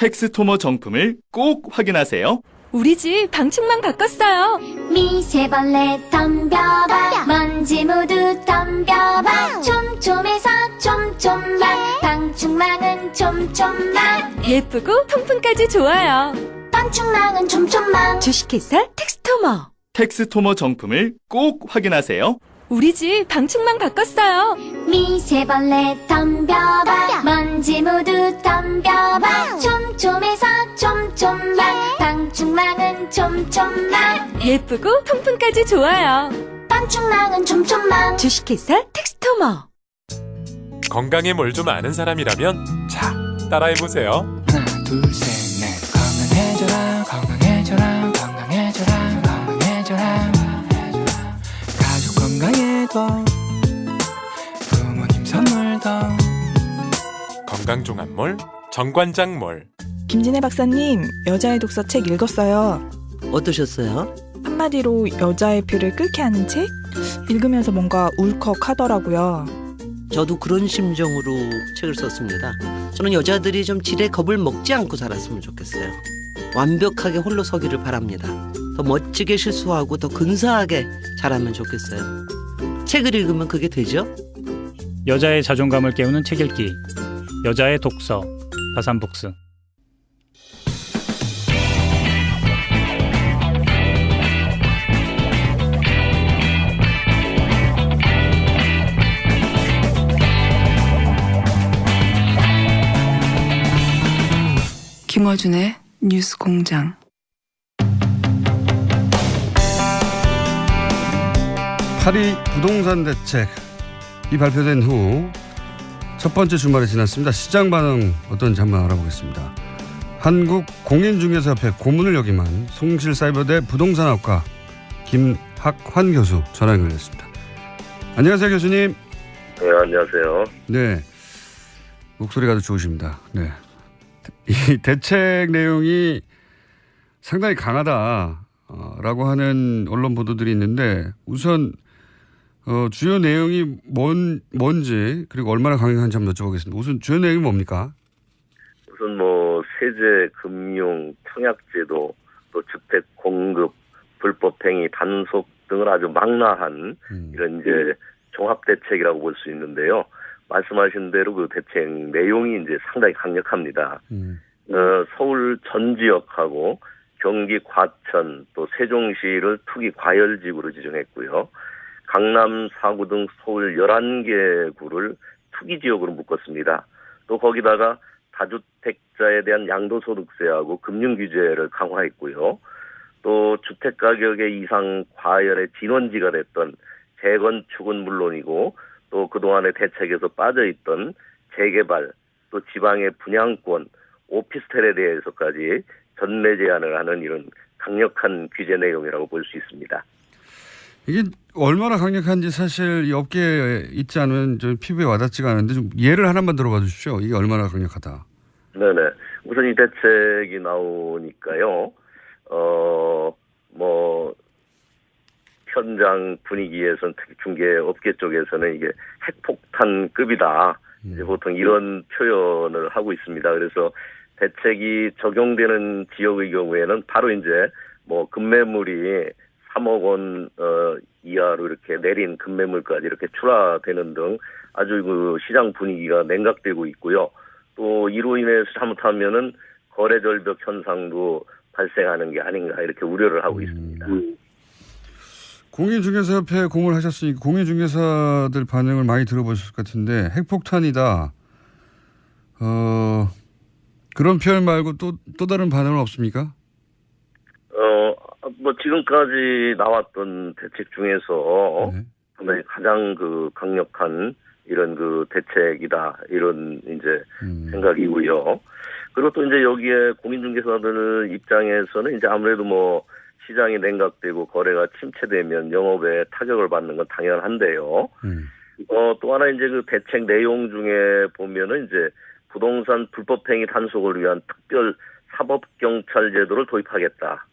텍스토머 정품을 꼭 확인하세요. 우리 집 방충망 바꿨어요. 미세벌레 덤벼봐 먼지 모두 덤벼봐 촘촘해서 촘촘만 방충망은 촘촘만 예쁘고 통풍까지 좋아요. 방충망은 촘촘만 주식회사 텍스토머. 텍스토머 정품을 꼭 확인하세요. 우리 집 방충망 바꿨어요. 미세벌레 덤벼봐 먼지 모두 덤벼봐 촘촘해서 촘촘만 방충망은 촘촘만 예쁘고 통풍까지 좋아요. 방충망은 촘촘만 주식회사 텍스토머. 건강에 뭘 좀 아는 사람이라면 자, 따라해보세요. 하나 둘셋넷 건강해져라 건강해져라 건강해져라 건강해져라 가족 건강에도 부모님 선물도 건강종합몰 정관장몰. 김진애 박사님, 여자의 독서 책 읽었어요. 어떠셨어요? 한마디로 여자의 피를 끓게 하는 책? 읽으면서 뭔가 울컥하더라고요. 저도 그런 심정으로 책을 썼습니다. 저는 여자들이 좀 지레 겁을 먹지 않고 살았으면 좋겠어요. 완벽하게 홀로 서기를 바랍니다. 더 멋지게 실수하고 더 근사하게 자라면 좋겠어요. 책을 읽으면 그게 되죠? 여자의 자존감을 깨우는 책 읽기. 여자의 독서. 다산북스. 김어준의 뉴스공장. 파리 부동산 대책이 발표된 후 첫 번째 주말이 지났습니다. 시장 반응 어떤지 한번 알아보겠습니다. 한국공인중개사협회 고문을 역임한 송실사이버대 부동산학과 김학환 교수 전화 연결됐습니다. 안녕하세요, 교수님. 네, 안녕하세요. 네, 목소리가 아주 좋으십니다. 네, 이 대책 내용이 상당히 강하다라고 하는 언론 보도들이 있는데 우선 주요 내용이 뭔지 그리고 얼마나 강력한지 한번 여쭤보겠습니다. 우선 주요 내용이 뭡니까? 우선 세제, 금융, 청약제도, 또 주택 공급, 불법행위, 단속 등을 아주 망라한 이런 이제 종합 대책이라고 볼 수 있는데요. 말씀하신 대로 그 대책 내용이 이제 상당히 강력합니다. 서울 전 지역하고 경기 과천 또 세종시를 투기 과열지구로 지정했고요. 강남 4구 등 서울 11개 구를 투기지역으로 묶었습니다. 또 거기다가 다주택자에 대한 양도소득세하고 금융규제를 강화했고요. 또 주택가격의 이상 과열의 진원지가 됐던 재건축은 물론이고 또 그동안의 대책에서 빠져있던 재개발 또 지방의 분양권, 오피스텔에 대해서까지 전매 제한을 하는 이런 강력한 규제 내용이라고 볼 수 있습니다. 이게 얼마나 강력한지 사실 이 업계에 있지 않으면 좀 피부에 와닿지가 않은데 좀 예를 하나만 들어봐 주십시오. 이게 얼마나 강력하다. 네네. 우선 이 대책이 나오니까요. 현장 분위기에서는 특히 중개업계 쪽에서는 이게 핵폭탄급이다. 이제 보통 이런 표현을 하고 있습니다. 그래서 대책이 적용되는 지역의 경우에는 바로 이제 급매물이 3억 원 이하로 이렇게 내린 급매물까지 이렇게 출하되는 등 아주 그 시장 분위기가 냉각되고 있고요. 또 이로 인해서 잘못하면은 거래 절벽 현상도 발생하는 게 아닌가 이렇게 우려를 하고 있습니다. 공인중개사협회에 공을 하셨으니까 공인중개사들 반응을 많이 들어보셨을 것 같은데 핵폭탄이다. 그런 표현 말고 또 다른 반응은 없습니까? 지금까지 나왔던 대책 중에서 가장 그 강력한 이런 그 대책이다 이런 이제 생각이고요. 그리고 또 이제 여기에 공인중개사들 입장에서는 이제 아무래도 시장이 냉각되고 거래가 침체되면 영업에 타격을 받는 건 당연한데요. 또 하나 이제 그 대책 내용 중에 보면은 이제 부동산 불법행위 단속을 위한 특별 사법경찰 제도를 도입하겠다.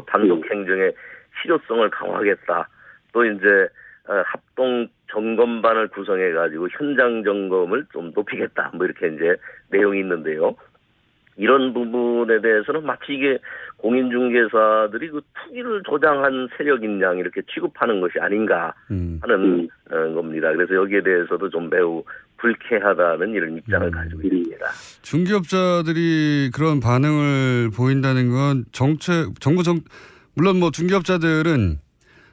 단속 행정의 실효성을 강화하겠다. 또 이제 합동 점검반을 구성해 가지고 현장 점검을 좀 높이겠다. 이렇게 이제 내용이 있는데요. 이런 부분에 대해서는 마치 이게 공인중개사들이 그 투기를 조장한 세력인 양 이렇게 취급하는 것이 아닌가 하는 겁니다. 그래서 여기에 대해서도 좀 매우 불쾌하다는 이런 입장을 가지고 있습니다. 중개업자들이 그런 반응을 보인다는 건 물론 뭐 중개업자들은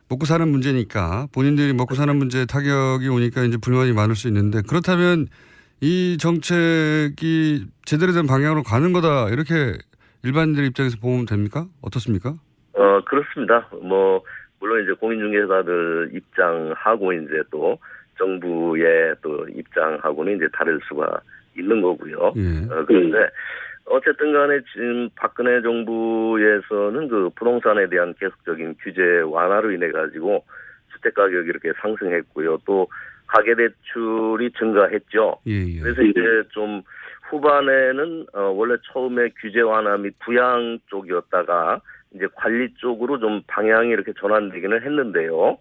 먹고 사는 문제니까 본인들이 먹고 사는 문제에 타격이 오니까 이제 불만이 많을 수 있는데 그렇다면 이 정책이 제대로 된 방향으로 가는 거다 이렇게 일반인들 입장에서 보면 됩니까? 어떻습니까? 그렇습니다. 뭐 물론 이제 공인중개사들 입장하고 이제 또 정부의 또 입장하고는 이제 다를 수가 있는 거고요. 예. 그런데 어쨌든 간에 지금 박근혜 정부에서는 그 부동산에 대한 계속적인 규제 완화로 인해 가지고 주택 가격이 이렇게 상승했고요. 또 가계대출이 증가했죠. 예. 그래서 이제 좀 후반에는 원래 처음에 규제 완화 및 부양 쪽이었다가 이제 관리 쪽으로 좀 방향이 이렇게 전환되기는 했는데요.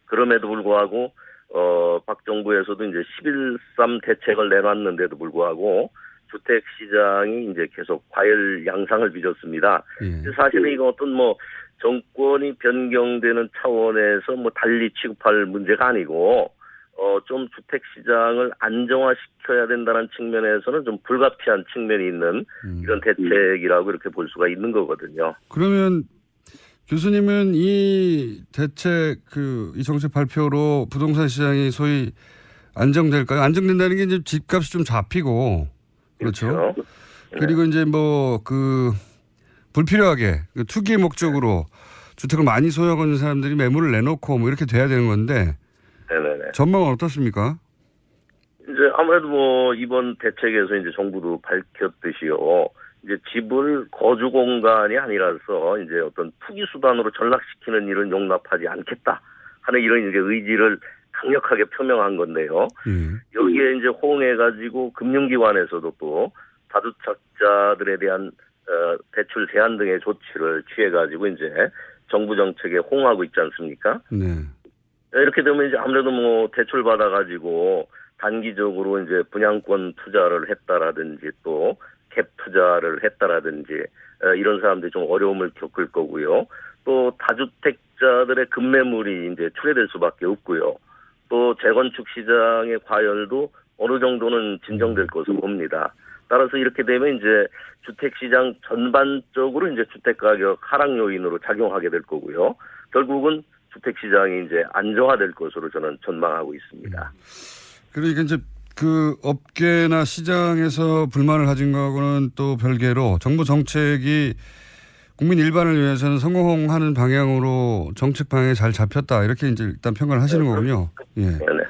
그럼에도 불구하고 박 정부에서도 이제 11.3 대책을 내놨는데도 불구하고 주택 시장이 이제 계속 과열 양상을 빚었습니다. 예. 사실은 이거 어떤 뭐 정권이 변경되는 차원에서 뭐 달리 취급할 문제가 아니고 좀 주택 시장을 안정화시켜야 된다는 측면에서는 좀 불가피한 측면이 있는 이런 대책이라고 이렇게 볼 수가 있는 거거든요. 그러면 교수님은 이 대책 이 정책 발표로 부동산 시장이 소위 안정될까요? 안정된다는 게 이제 집값이 좀 잡히고 그렇죠. 그리고 이제 뭐 불필요하게 투기의 목적으로 주택을 많이 소유하고 있는 사람들이 매물을 내놓고 뭐 이렇게 돼야 되는 건데 네네네. 전망은 어떻습니까? 이제 아무래도 뭐 이번 대책에서 이제 정부도 밝혔듯이요. 이제 집을 거주 공간이 아니라서 이제 어떤 투기 수단으로 전락시키는 일은 용납하지 않겠다 하는 이런 이제 의지를 강력하게 표명한 건데요. 여기에 이제 호응해가지고 금융기관에서도 또 다주택자들에 대한 대출 제한 등의 조치를 취해가지고 이제 정부 정책에 호응하고 있지 않습니까? 네. 이렇게 되면 이제 아무래도 뭐 대출 받아가지고 단기적으로 이제 분양권 투자를 했다라든지 또 갭 투자를 했다라든지 이런 사람들이 좀 어려움을 겪을 거고요. 또 다주택자들의 급매물이 이제 출회될 수밖에 없고요. 또 재건축 시장의 과열도 어느 정도는 진정될 것으로 봅니다. 따라서 이렇게 되면 이제 주택 시장 전반적으로 이제 주택 가격 하락 요인으로 작용하게 될 거고요. 결국은 주택 시장이 이제 안정화될 것으로 저는 전망하고 있습니다. 그러니까 이제 그 업계나 시장에서 불만을 가진 거하고는 또 별개로 정부 정책이 국민 일반을 위해서는 성공하는 방향으로 정책 방향이 잘 잡혔다 이렇게 이제 일단 평가를 하시는 거군요. 예. 네네.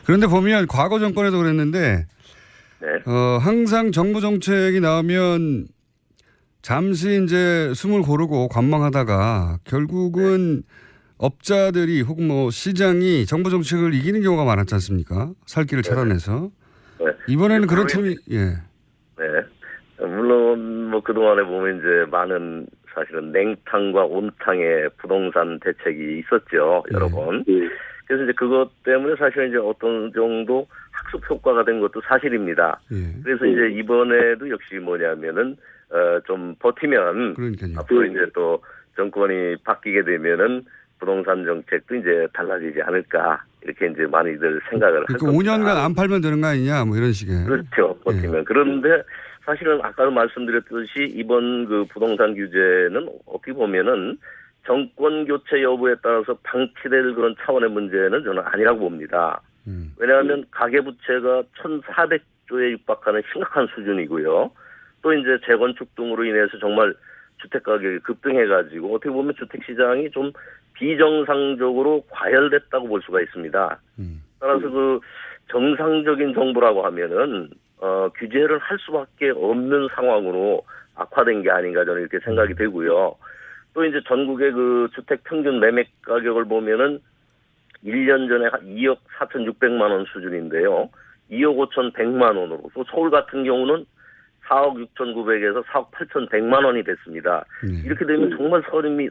그런데 보면 과거 정권에도 그랬는데 항상 정부 정책이 나오면 잠시 이제 숨을 고르고 관망하다가 결국은 업자들이 혹은 뭐 시장이 정부 정책을 이기는 경우가 많았지 않습니까? 살 길을 차단해서. 네. 이번에는 그런 틈이 네. 물론 뭐 그동안에 보면 이제 많은 사실은 냉탕과 온탕의 부동산 대책이 있었죠. 여러 번. 그래서 이제 그것 때문에 사실 이제 어떤 정도 학습 효과가 된 것도 사실입니다. 그래서 이제 이번에도 역시 뭐냐면은 좀 버티면 그러니까요. 앞으로 이제 또 정권이 바뀌게 되면은 부동산 정책도 이제 달라지지 않을까 이렇게 이제 많이들 생각을 할 그러니까 겁니다. 5년간 안 팔면 되는 거 아니냐 뭐 이런 식의. 그렇죠. 버티면. 그런데 사실은 아까도 말씀드렸듯이 이번 그 부동산 규제는 어떻게 보면은 정권 교체 여부에 따라서 방치될 그런 차원의 문제는 저는 아니라고 봅니다. 왜냐하면 가계부채가 1,400조에 육박하는 심각한 수준이고요. 또 이제 재건축 등으로 인해서 정말 주택 가격이 급등해가지고 어떻게 보면 주택 시장이 좀 비정상적으로 과열됐다고 볼 수가 있습니다. 따라서 그 정상적인 정부라고 하면은 규제를 할 수밖에 없는 상황으로 악화된 게 아닌가 저는 이렇게 생각이 되고요. 또 이제 전국의 그 주택 평균 매매 가격을 보면은 1년 전에 2억 4,600만 원 수준인데요. 2억 5,100만 원으로 또 서울 같은 경우는 4억 6,900에서 4억 8,100만 원이 됐습니다. 이렇게 되면 정말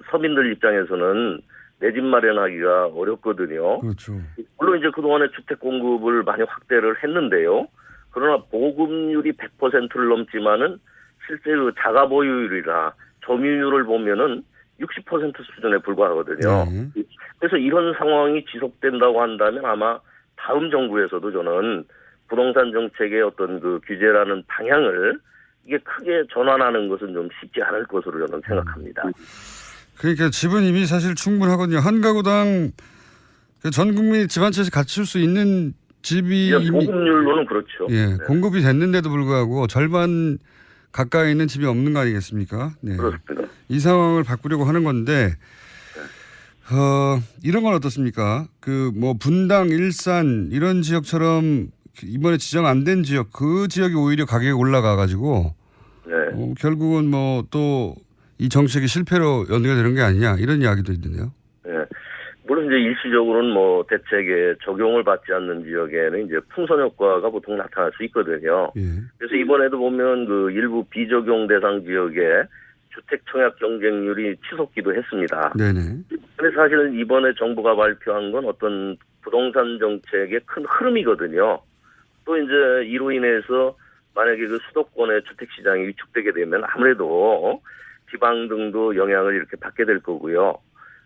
서민들 입장에서는 내 집 마련하기가 어렵거든요. 그렇죠. 물론 이제 그동안에 주택 공급을 많이 확대를 했는데요. 그러나 보급률이 100%를 넘지만은 실제 그 자가 보유율이나 점유율을 보면은 60% 수준에 불과하거든요. 그래서 이런 상황이 지속된다고 한다면 아마 다음 정부에서도 저는 부동산 정책의 어떤 그 규제라는 방향을 이게 크게 전환하는 것은 좀 쉽지 않을 것으로 저는 생각합니다. 그러니까 집은 이미 사실 충분하거든요. 한 가구당 전 국민이 집 한 채씩 갖출 수 있는 집이 이미 보급률로는 그렇죠. 예, 네. 공급이 됐는데도 불구하고 절반 가까이 있는 집이 없는 거 아니겠습니까? 네. 그렇습니다. 이 상황을 바꾸려고 하는 건데 이런 건 어떻습니까? 그 뭐 분당, 일산 이런 지역처럼 이번에 지정 안 된 지역 그 지역이 오히려 가격이 올라가 가지고 네. 결국은 뭐 또 이 정책이 실패로 연기가 되는 게 아니냐 이런 이야기도 있는데요. 네. 물론 이제 일시적으로는 뭐 대책에 적용을 받지 않는 지역에는 이제 풍선 효과가 보통 나타날 수 있거든요. 예. 그래서 이번에도 보면 그 일부 비적용 대상 지역에 주택 청약 경쟁률이 치솟기도 했습니다. 네네. 근데 사실은 이번에 정부가 발표한 건 어떤 부동산 정책의 큰 흐름이거든요. 또 이제 이로 인해서 만약에 그 수도권의 주택 시장이 위축되게 되면 아무래도 지방 등도 영향을 이렇게 받게 될 거고요.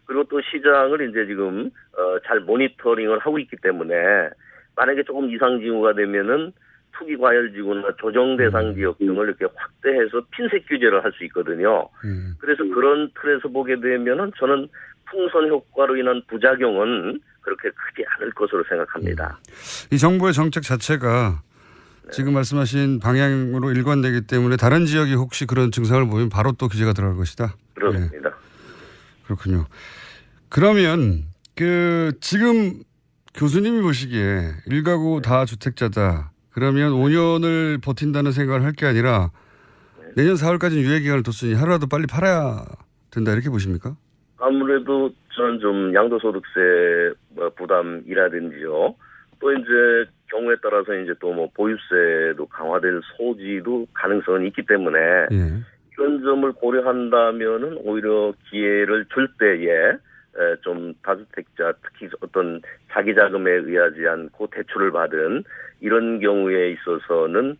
그리고 또 시장을 이제 지금 잘 모니터링을 하고 있기 때문에 만약에 조금 이상 징후가 되면은 투기 과열 지구나 조정 대상 지역 등을 이렇게 확대해서 핀셋 규제를 할 수 있거든요. 그래서 그런 틀에서 보게 되면은 저는 풍선 효과로 인한 부작용은 그렇게 크지 않을 것으로 생각합니다. 이 정부의 정책 자체가 지금 말씀하신 방향으로 일관되기 때문에 다른 지역이 혹시 그런 증상을 보이면 바로 또 규제가 들어갈 것이다. 그렇습니다. 네. 그렇군요. 그러면 그 지금 교수님이 보시기에 1가구 다 주택자다. 그러면 5년을 버틴다는 생각을 할 게 아니라 내년 4월까지는 유예 기간을 뒀으니 하루라도 빨리 팔아야 된다 이렇게 보십니까? 아무래도 저는 좀 양도소득세 부담이라든지요. 또 이제 경우에 따라서 이제 또 뭐 보유세도 강화될 소지도 가능성은 있기 때문에 이런 점을 고려한다면은 오히려 기회를 줄 때에 좀 다주택자 특히 어떤 자기 자금에 의하지 않고 대출을 받은 이런 경우에 있어서는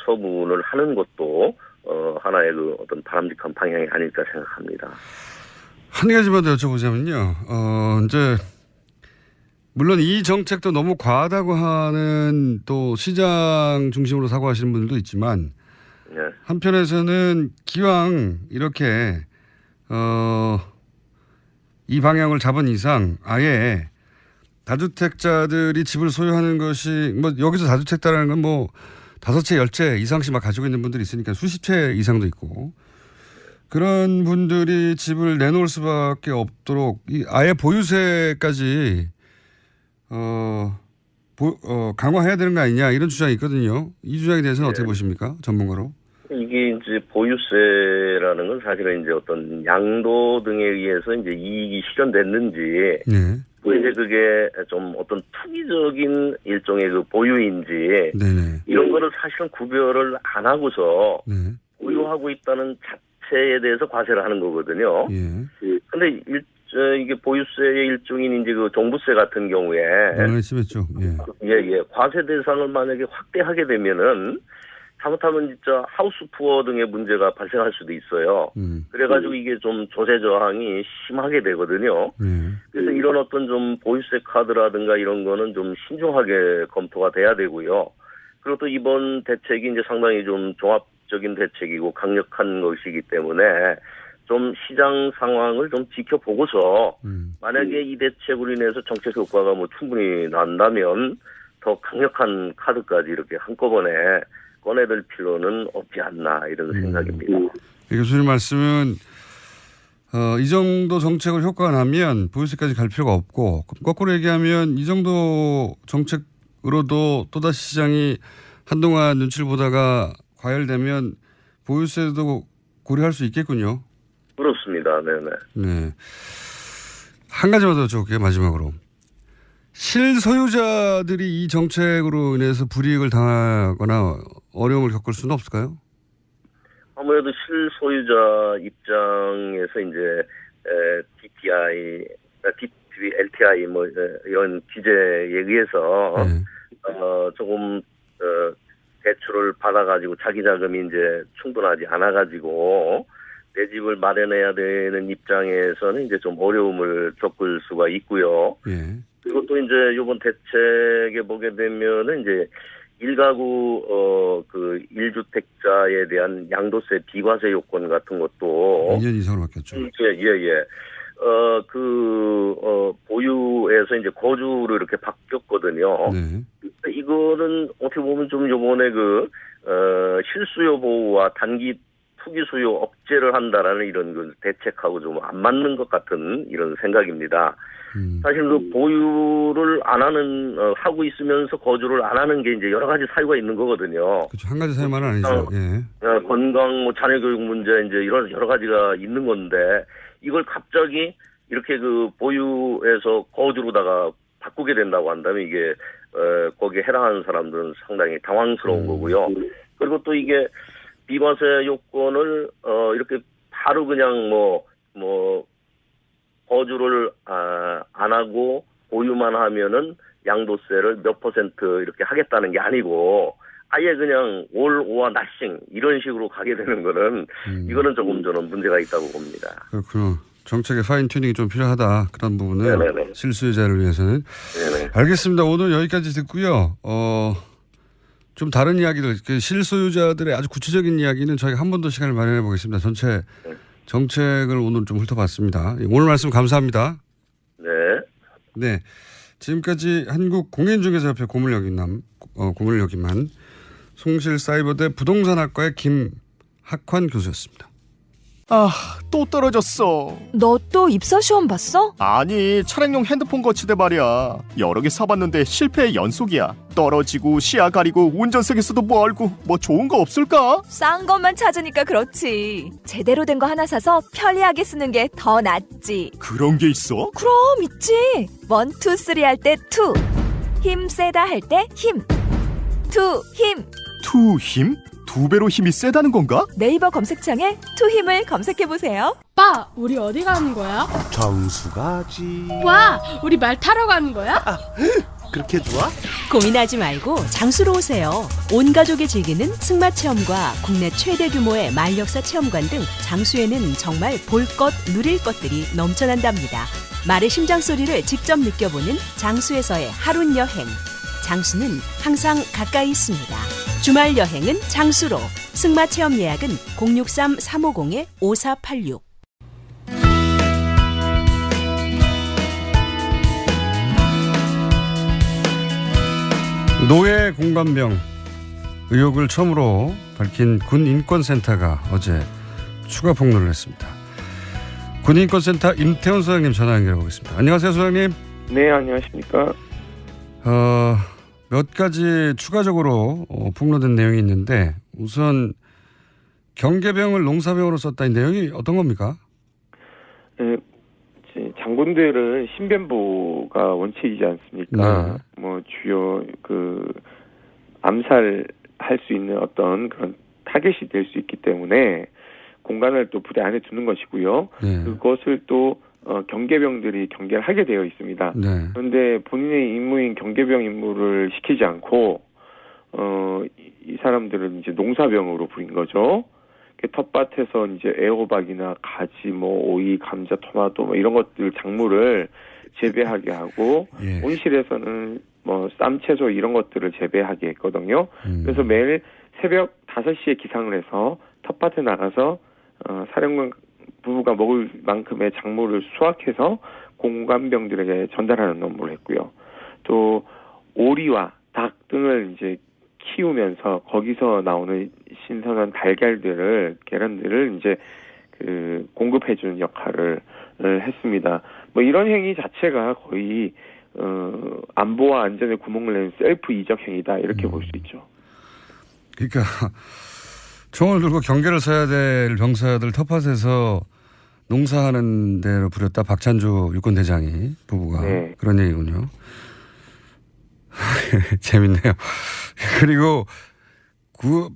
처분을 하는 것도 하나의 그 어떤 바람직한 방향이 아닐까 생각합니다. 한 가지만 더 여쭤보자면요. 이제 물론 이 정책도 너무 과하다고 하는 또 시장 중심으로 사고하시는 분들도 있지만 네. 한편에서는 기왕 이렇게 이 방향을 잡은 이상 아예 다주택자들이 집을 소유하는 것이 뭐 여기서 다주택자라는 건 뭐 5채, 10채 이상씩 막 가지고 있는 분들이 있으니까 수십 채 이상도 있고 그런 분들이 집을 내놓을 수밖에 없도록 아예 보유세까지 강화해야 되는 거 아니냐 이런 주장이 있거든요. 이 주장에 대해서는 어떻게 보십니까? 전문가로. 이게 이제 보유세라는 건 사실은 이제 어떤 양도 등에 의해서 이제 이익이 실현됐는지, 또 이제 그게 좀 어떤 투기적인 일종의 그 보유인지, 이런 거를 사실은 구별을 안 하고서 보유하고 있다는 자체에 대해서 과세를 하는 거거든요. 근데 이게 보유세의 일종인 이제 그 종부세 같은 경우에 심했죠. 과세 대상을 만약에 확대하게 되면은 잘못하면 진짜 하우스 푸어 등의 문제가 발생할 수도 있어요. 그래가지고 이게 좀 조세 저항이 심하게 되거든요. 그래서 이런 어떤 좀 보유세 카드라든가 이런 거는 좀 신중하게 검토가 돼야 되고요. 그리고 또 이번 대책이 이제 상당히 좀 종합적인 대책이고 강력한 것이기 때문에 좀 시장 상황을 좀 지켜보고서 만약에 이 대책으로 인해서 정책 효과가 뭐 충분히 난다면 더 강력한 카드까지 이렇게 한꺼번에 꺼내들 필요는 없지 않나 이런 생각입니다. 교수님 말씀은 이 정도 정책을 효과가 나면 보유세까지 갈 필요가 없고 거꾸로 얘기하면 이 정도 정책으로도 또다시 시장이 한동안 눈치를 보다가 과열되면 보유세도 고려할 수 있겠군요. 그렇습니다. 네네. 네. 한 가지만 더 여쭤볼게요. 마지막으로. 실소유자들이 이 정책으로 인해서 불이익을 당하거나 어려움을 겪을 수는 없을까요? 아무래도 실소유자 입장에서 이제 DTI, LTI 뭐 이런 규제에 의해서 조금 대출을 받아가지고 자기 자금이 이제 충분하지 않아가지고 내 집을 마련해야 되는 입장에서는 이제 좀 어려움을 겪을 수가 있고요. 예. 그리고 또 이제 이번 대책에 보게 되면은 이제 일가구 그 1주택자에 대한 양도세 비과세 요건 같은 것도 2년 이상으로 바뀌었죠. 예. 보유에서 이제 거주로 이렇게 바뀌었거든요. 네. 이거는 어떻게 보면 좀 요번에 실수요 보호와 단기 투기 수요 억제를 한다라는 이런 그 대책하고 좀 안 맞는 것 같은 이런 생각입니다. 사실 그 보유를 안 하는, 하고 있으면서 거주를 안 하는 게 이제 여러 가지 사유가 있는 거거든요. 그렇죠. 한 가지 사유만은 아니죠. 예. 건강, 뭐 자녀 교육 문제 이제 이런 여러 가지가 있는 건데 이걸 갑자기 이렇게 그 보유에서 거주로다가 바꾸게 된다고 한다면 이게 거기에 해당하는 사람들은 상당히 당황스러운 거고요. 그리고 또 이게 비과세 요건을 이렇게 바로 그냥 거주를 안 하고 보유만 하면은 양도세를 몇 % 이렇게 하겠다는 게 아니고 아예 그냥 all or nothing 이런 식으로 가게 되는 거는 이거는 조금 저는 문제가 있다고 봅니다. 그렇군요. 정책의 파인 튜닝이 좀 필요하다. 그런 부분은 네네네. 실수요자를 위해서는. 네네. 알겠습니다. 오늘 여기까지 듣고요. 좀 다른 이야기들, 그 실소유자들의 아주 구체적인 이야기는 저희가 한 번 더 시간을 마련해 보겠습니다. 전체 정책을 오늘 좀 훑어봤습니다. 오늘 말씀 감사합니다. 네. 네. 지금까지 한국공인중개사협회 고문을 역임한 송실사이버대 부동산학과의 김학환 교수였습니다. 또 떨어졌어. 너 또 입사 시험 봤어? 아니, 차량용 핸드폰 거치대 말이야. 여러 개 사봤는데 실패의 연속이야. 떨어지고 시야 가리고 운전석에서도 멀고 뭐 좋은 거 없을까? 싼 것만 찾으니까 그렇지. 제대로 된 거 하나 사서 편리하게 쓰는 게 더 낫지. 그런 게 있어? 그럼 있지. 1, 2, 3 할 때 2. 힘 세다 할 때 힘. 2 힘. 투 힘? 2배로 힘이 세다는 건가? 네이버 검색창에 2 힘을 검색해보세요. 오빠, 우리 어디 가는 거야? 정수 가지. 와, 우리 말 타러 가는 거야? 그렇게 좋아? 고민하지 말고 장수로 오세요. 온 가족이 즐기는 승마 체험과 국내 최대 규모의 말역사 체험관 등 장수에는 정말 볼 것, 누릴 것들이 넘쳐난답니다. 말의 심장 소리를 직접 느껴보는 장수에서의 하룬 여행. 장수는 항상 가까이 있습니다. 주말 여행은 장수로. 승마 체험 예약은 063-350-5486. 노예 공감병 의혹을 처음으로 밝힌 군인권센터가 어제 추가 폭로를 했습니다. 군인권센터 임태훈 소장님 전화 연결해 보겠습니다. 안녕하세요, 소장님. 네, 안녕하십니까. 몇 가지 추가적으로 폭로된 내용이 있는데 우선 경계병을 농사병으로 썼다는 내용이 어떤 겁니까? 네, 장군들은 신변보호가 원칙이지 않습니까? 네. 뭐 주요 암살할 수 있는 어떤 그런 타겟이 될 수 있기 때문에 공간을 또 부대 안에 두는 것이고요. 네. 그것을 또 경계병들이 경계를 하게 되어 있습니다. 네. 그런데 본인의 임무인 경계병 임무를 시키지 않고 이 사람들은 이제 농사병으로 부린 거죠. 텃밭에서 이제 애호박이나 가지, 오이, 감자, 토마토 이런 것들 작물을 재배하게 하고 예. 온실에서는 쌈채소 이런 것들을 재배하게 했거든요. 그래서 매일 새벽 5시에 기상을 해서 텃밭에 나가서 사령관 부부가 먹을 만큼의 작물을 수확해서 공관병들에게 전달하는 업무를 했고요. 또 오리와 닭 등을 이제 키우면서 거기서 나오는 신선한 계란들을 이제 공급해주는 역할을 했습니다. 이런 행위 자체가 거의 안보와 안전에 구멍을 내는 셀프 이적 행위다 이렇게 볼 수 있죠. 그러니까 총을 들고 경계를 서야 될 병사들 텃밭에서 농사하는 데로 부렸다. 박찬주 육군대장이 부부가 네. 그런 얘기군요. 재밌네요. 그리고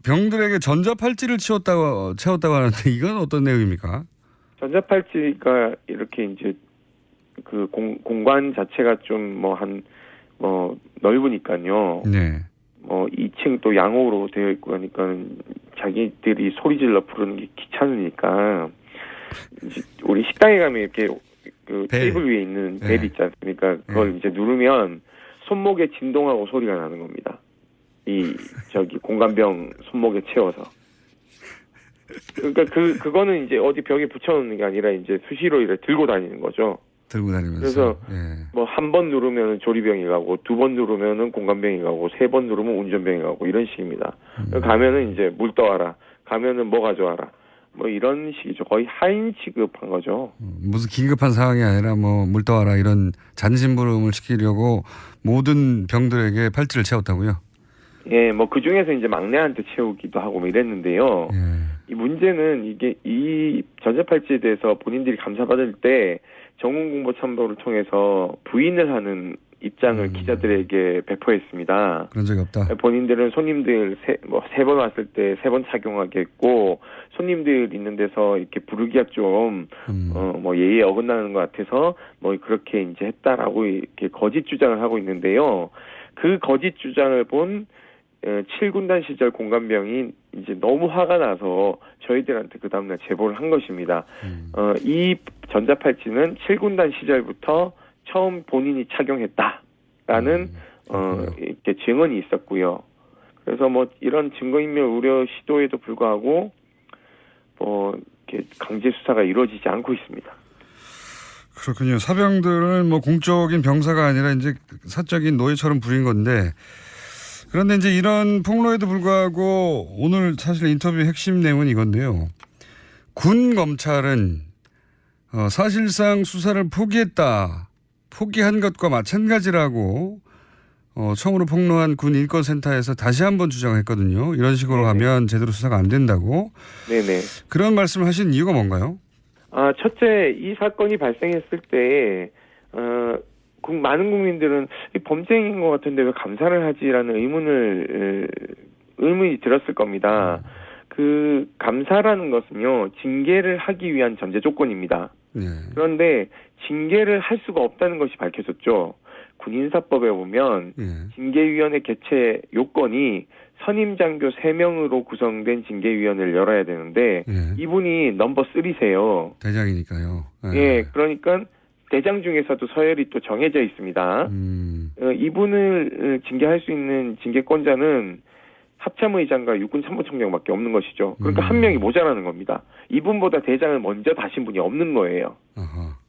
병들에게 전자팔찌를 채웠다고 하는데 이건 어떤 내용입니까? 전자팔찌가 이렇게 이제 공간 자체가 좀 넓으니까요. 네. 뭐 2층 또 양호로 되어 있고 하니까 자기들이 소리 질러 부르는 게 귀찮으니까 이제 우리 식당에 가면 이렇게 그 테이블 위에 있는 벨 있지 않습니까? 그걸 이제 누르면 손목에 진동하고 소리가 나는 겁니다. 공감병 손목에 채워서. 그러니까 그거는 이제 어디 벽에 붙여놓는 게 아니라 이제 수시로 이렇게 들고 다니는 거죠. 들고 다니면서. 그래서 뭐 한 번 누르면 조리병이 가고, 2번 누르면은 공감병이 가고, 3번 누르면 운전병이 가고 이런 식입니다. 가면은 이제 물 떠와라. 가면은 뭐 가져와라. 뭐 이런 식이죠. 거의 하인 취급한 거죠. 무슨 긴급한 상황이 아니라 뭐 물 떠와라 이런 잔심부름을 시키려고 모든 병들에게 팔찌를 채웠다고요? 예, 뭐 그 중에서 이제 막내한테 채우기도 하고 뭐 이랬는데요. 이 문제는 이게 이 전자팔찌에 대해서 본인들이 감사받을 때 정훈공보참모를 통해서 부인을 하는 입장을 기자들에게 배포했습니다. 그런 적이 없다. 본인들은 손님들 세 번 왔을 때 3번 착용하겠고, 손님들 있는 데서 이렇게 부르기가 좀, 뭐 예의에 어긋나는 것 같아서 뭐 그렇게 이제 했다라고 이렇게 거짓 주장을 하고 있는데요. 그 거짓 주장을 본 7군단 시절 공감병이 이제 너무 화가 나서 저희들한테 그 다음날 제보를 한 것입니다. 이 전자팔찌는 7군단 시절부터 처음 본인이 착용했다라는 이렇게 증언이 있었고요. 그래서 뭐 이런 증거인멸 우려 시도에도 불구하고 뭐 이렇게 강제 수사가 이루어지지 않고 있습니다. 그렇군요. 사병들은 뭐 공적인 병사가 아니라 이제 사적인 노예처럼 부린 건데, 그런데 이제 이런 폭로에도 불구하고 오늘 사실 인터뷰의 핵심 내용은 이건데요. 군 검찰은 사실상 수사를 포기한 것과 마찬가지라고 처음으로 폭로한 군 인권센터에서 다시 한번 주장했거든요. 이런 식으로 하면 제대로 수사가 안 된다고. 네네. 그런 말씀을 하신 이유가 뭔가요? 첫째, 이 사건이 발생했을 때 많은 국민들은 범죄인 것 같은데 왜 감사를 하지라는 의문이 들었을 겁니다. 그 감사라는 것은요, 징계를 하기 위한 전제 조건입니다. 그런데 징계를 할 수가 없다는 것이 밝혀졌죠. 군인사법에 보면 징계위원회 개최 요건이 선임장교 3명으로 구성된 징계위원회를 열어야 되는데 이분이 넘버 3세요. 대장이니까요. 예, 그러니까 대장 중에서도 서열이 또 정해져 있습니다. 이분을 징계할 수 있는 징계권자는 합참의장과 육군 참모총장밖에 없는 것이죠. 그러니까 한 명이 모자라는 겁니다. 이분보다 대장을 먼저 다신 분이 없는 거예요.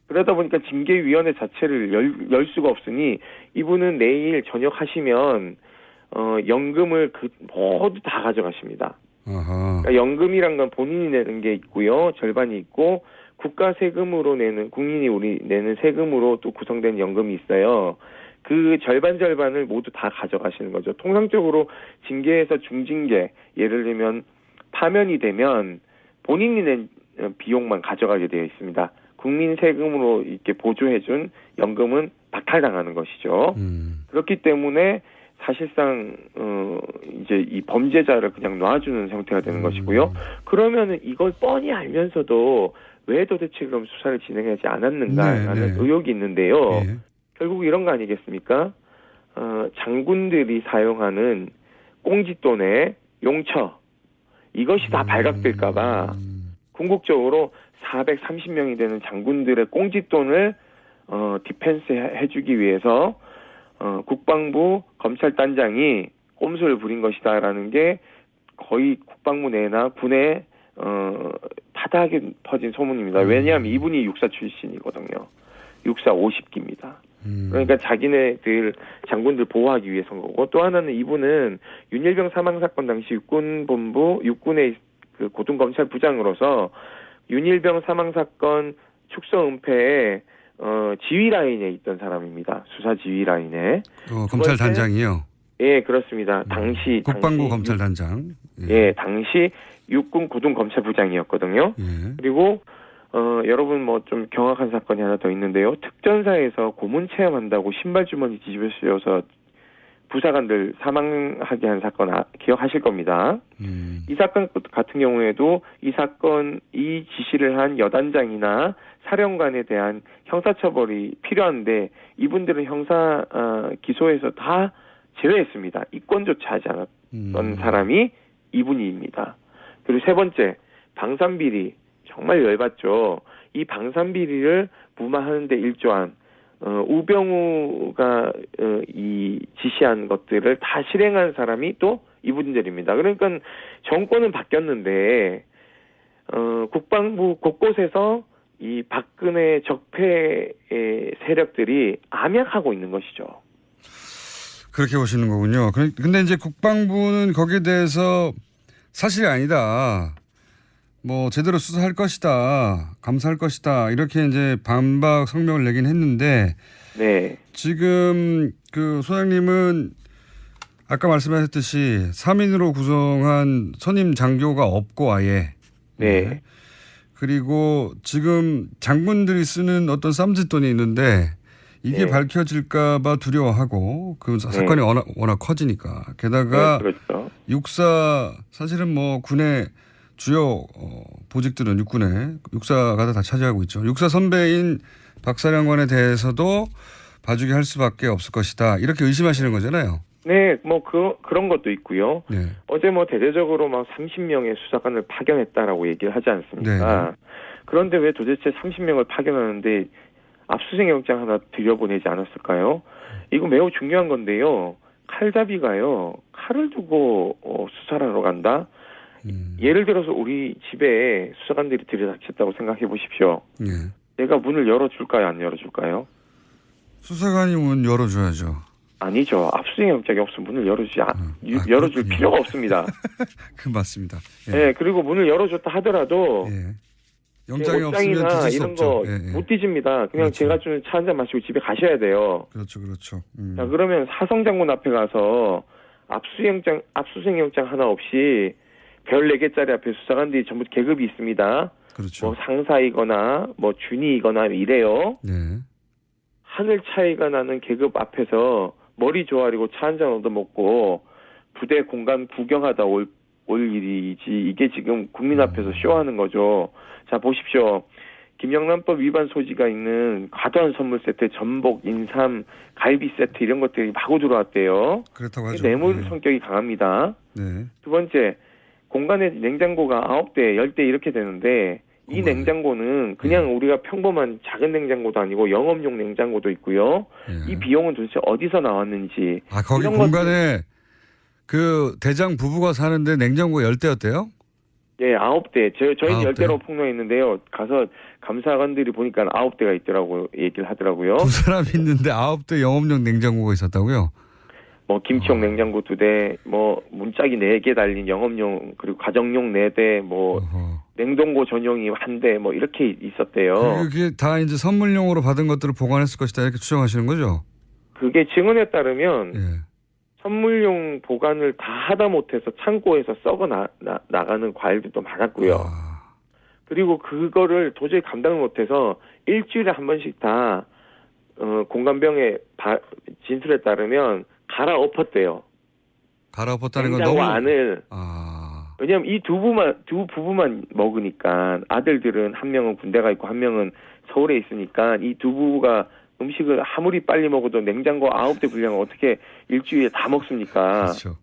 그러다 보니까 징계위원회 자체를 열 수가 없으니 이분은 내일 저녁 하시면 연금을 모두 다 가져가십니다. 그러니까 연금이란 건 본인이 내는 게 있고요. 절반이 있고 국가 세금으로 국민이 내는 세금으로 또 구성된 연금이 있어요. 그 절반을 모두 다 가져가시는 거죠. 통상적으로 징계에서 중징계, 예를 들면 파면이 되면 본인이 낸 비용만 가져가게 되어 있습니다. 국민 세금으로 이렇게 보조해준 연금은 박탈당하는 것이죠. 그렇기 때문에 사실상 이제 이 범죄자를 그냥 놔주는 형태가 되는 것이고요. 그러면은 이걸 뻔히 알면서도 왜 도대체 그럼 수사를 진행하지 않았는가라는 의혹이 있는데요. 결국 이런 거 아니겠습니까? 장군들이 사용하는 꽁짓돈의 용처, 이것이 다 발각될까봐 궁극적으로 430명이 되는 장군들의 꽁짓돈을 디펜스 해주기 위해서 국방부 검찰단장이 꼼수를 부린 것이다라는 게 거의 국방부 내나 군에 타다하게 퍼진 소문입니다. 왜냐하면 이분이 육사 출신이거든요. 육사 50기입니다. 그러니까 자기네들 장군들 보호하기 위해서인 거고, 또 하나는 이분은 윤일병 사망 사건 당시 육군의 그 고등검찰부장으로서 윤일병 사망 사건 축소 은폐에 지휘 라인에 있던 사람입니다. 수사 지휘 라인에. 검찰단장이요? 예, 그렇습니다. 당시 국방부 검찰단장. 예, 당시 육군 고등검찰부장이었거든요. 그리고 여러분 뭐 좀 경악한 사건이 하나 더 있는데요. 특전사에서 고문 체험한다고 신발 주머니 뒤집어씌워서 부사관들 사망하게 한 사건 기억하실 겁니다. 이 사건 같은 경우에도 이 지시를 한 여단장이나 사령관에 대한 형사처벌이 필요한데 이분들은 형사 기소에서 다 제외했습니다. 이권조차 하지 않았던 사람이 이분입니다. 그리고 세 번째, 방산비리. 정말 열받죠. 이 방산비리를 무마하는 데 일조한 우병우가 이 지시한 것들을 다 실행한 사람이 또 이분들입니다. 그러니까 정권은 바뀌었는데 국방부 곳곳에서 이 박근혜 적폐의 세력들이 암약하고 있는 것이죠. 그렇게 보시는 거군요. 근데 이제 국방부는 거기에 대해서 사실이 아니다. 뭐 제대로 수사할 것이다. 감사할 것이다. 이렇게 이제 반박 성명을 내긴 했는데 네. 지금 그 소장님은 아까 말씀하셨듯이 3인으로 구성한 선임 장교가 없고 아예. 네. 그리고 지금 장군들이 쓰는 어떤 쌈짓돈이 있는데 이게 네. 밝혀질까 봐 두려워하고 그 사건이 워낙 커지니까. 게다가 네, 그렇죠. 육사 사실은 뭐 군의 주요 보직들은 육군의 육사가 다 차지하고 있죠. 육사 선배인 박사령관에 대해서도 봐주기 할 수밖에 없을 것이다. 이렇게 의심하시는 거잖아요. 네, 뭐 그런 것도 있고요. 네. 어제 뭐 대대적으로 막 30명의 수사관을 파견했다라고 얘기를 하지 않습니까? 네. 그런데 왜 도대체 30명을 파견하는데 압수수색 영장 하나 들여보내지 않았을까요? 이거 매우 중요한 건데요. 칼잡이가요. 칼을 두고 수사를 하러 간다? 예를 들어서 우리 집에 수사관들이 들이닥쳤다고 생각해 보십시오. 네. 내가 문을 열어줄까요? 안 열어줄까요? 수사관이 문 열어줘야죠. 아니죠. 압수수색 영장이 없으면 문을 열어줄 필요가 없습니다. 그 맞습니다. 예. 네, 그리고 문을 열어줬다 하더라도 예. 영장이 없으면 옷장이나 뒤질 수 이런 없죠. 거 예, 예. 못 뒤집니다. 그냥 그렇죠. 제가 주는 차 한잔 마시고 집에 가셔야 돼요. 그렇죠. 자, 그러면 사성장군 앞에 가서 압수수색 영장 하나 없이 별 4개짜리 앞에 수사관들이 전부 계급이 있습니다. 그렇죠. 뭐 상사이거나 뭐 준이거나 이래요. 네. 하늘 차이가 나는 계급 앞에서 머리 조아리고 차 한잔 얻어먹고 부대 공간 구경하다 올 일이지 이게 지금 국민 앞에서 쇼하는 거죠. 자, 보십시오. 김영란법 위반 소지가 있는 과도한 선물 세트, 전복, 인삼, 갈비 세트 이런 것들이 마구 들어왔대요. 그렇다고 하죠. 뇌물 네. 성격이 강합니다. 네. 두 번째, 공간에 냉장고가 9대, 10대 이렇게 되는데 이 냉장고는 그냥 우리가 평범한 작은 냉장고도 아니고 영업용 냉장고도 있고요. 이 비용은 도대체 어디서 나왔는지. 아, 거기 이런 공간에 그 대장 부부가 사는데 냉장고가 10대였대요? 예, 9대. 저희는 9대? 10대로 폭로했는데요. 가서 감사관들이 보니까 9대가 있더라고 얘기를 하더라고요. 두 사람 있는데 9대 영업용 냉장고가 있었다고요? 뭐 김치용 냉장고 2대, 뭐 문짝이 4개 달린 영업용 그리고 가정용 4대, 뭐 냉동고 전용이 1대, 뭐 이렇게 있었대요. 그게 다 이제 선물용으로 받은 것들을 보관했을 것이다 이렇게 추정하시는 거죠? 그게 증언에 따르면 예. 선물용 보관을 다 하다 못해서 창고에서 썩어 나가는 과일들도 많았고요. 그리고 그거를 도저히 감당을 못해서 일주일에 한 번씩 다 공관병의 진술에 따르면 갈아엎었대요. 갈아엎었다는 건 냉장고 너무 안을. 왜냐하면 이 두 부부만 먹으니까 아들들은 한 명은 군대가 있고 한 명은 서울에 있으니까 이 두 부부가 음식을 아무리 빨리 먹어도 냉장고 9대 분량을 어떻게 일주일에 다 먹습니까? 그렇죠.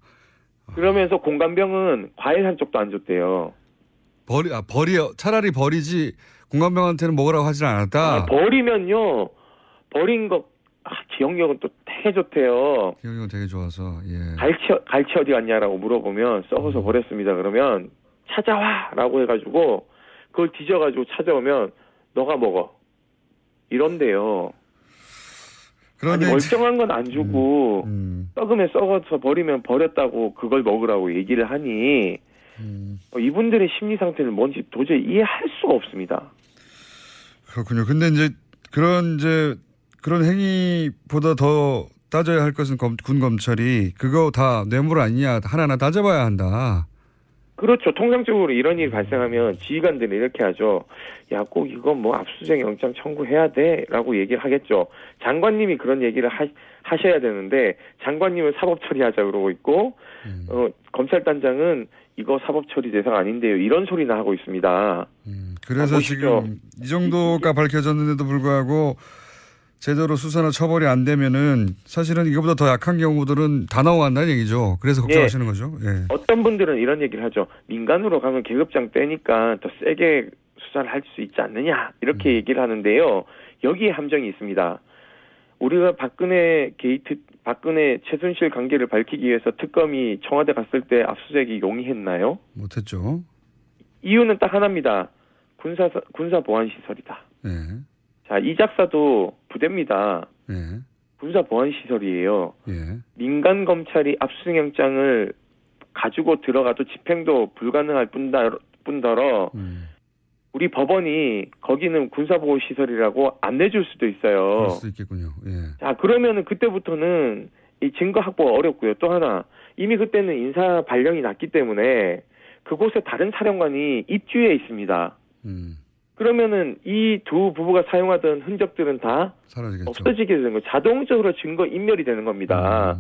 그러면서 공관병은 과일 한 쪽도 안 줬대요. 차라리 버리지 공관병한테는 먹으라고 하질 않았다. 버리면요. 버린 거 기억력은 또 되게 좋대요. 기억력은 되게 좋아서. 예. 갈치 어디 갔냐라고 물어보면 썩어서 버렸습니다. 그러면 찾아와라고 해가지고 그걸 뒤져가지고 찾아오면 너가 먹어. 이런데요. 아니, 멀쩡한 건 안 주고 썩으면 썩어서 버리면 버렸다고 그걸 먹으라고 얘기를 하니 이분들의 심리 상태는 뭔지 도저히 이해할 수가 없습니다. 그렇군요. 근데 이제 그런 행위보다 더 따져야 할 것은 군 검찰이 그거 다 뇌물 아니냐 하나하나 따져봐야 한다. 그렇죠. 통상적으로 이런 일이 발생하면 지휘관들은 이렇게 하죠. 야, 꼭 이건 뭐 압수수색 영장 청구해야 돼 라고 얘기를 하겠죠. 장관님이 그런 얘기를 하셔야 되는데 장관님은 사법 처리하자 그러고 있고 검찰단장은 이거 사법 처리 대상 아닌데요. 이런 소리나 하고 있습니다. 그래서 지금 이 정도가 밝혀졌는데도 불구하고 제대로 수사나 처벌이 안 되면은 사실은 이거보다 더 약한 경우들은 다 나와간다는 얘기죠. 그래서 걱정하시는 거죠. 예. 어떤 분들은 이런 얘기를 하죠. 민간으로 가면 계급장 떼니까 더 세게 수사를 할 수 있지 않느냐 이렇게 얘기를 하는데요. 여기에 함정이 있습니다. 우리가 박근혜 최순실 관계를 밝히기 위해서 특검이 청와대 갔을 때 압수수색이 용이했나요? 못했죠. 이유는 딱 하나입니다. 군사 보안 시설이다. 예. 자, 이 작사도 부대입니다. 예. 군사 보안 시설이에요. 예. 민간 검찰이 압수수색영장을 가지고 들어가도 집행도 불가능할 뿐더러 우리 법원이 거기는 군사보호 시설이라고 안 내줄 수도 있어요. 그럴 수도 있겠군요. 예. 자, 그러면은 그때부터는 이 증거 확보가 어렵고요. 또 하나, 이미 그때는 인사 발령이 났기 때문에 그곳에 다른 사령관이 입주해 있습니다. 그러면은 이 두 부부가 사용하던 흔적들은 다 사라지겠죠. 없어지게 되는 거예요. 자동적으로 증거 인멸이 되는 겁니다.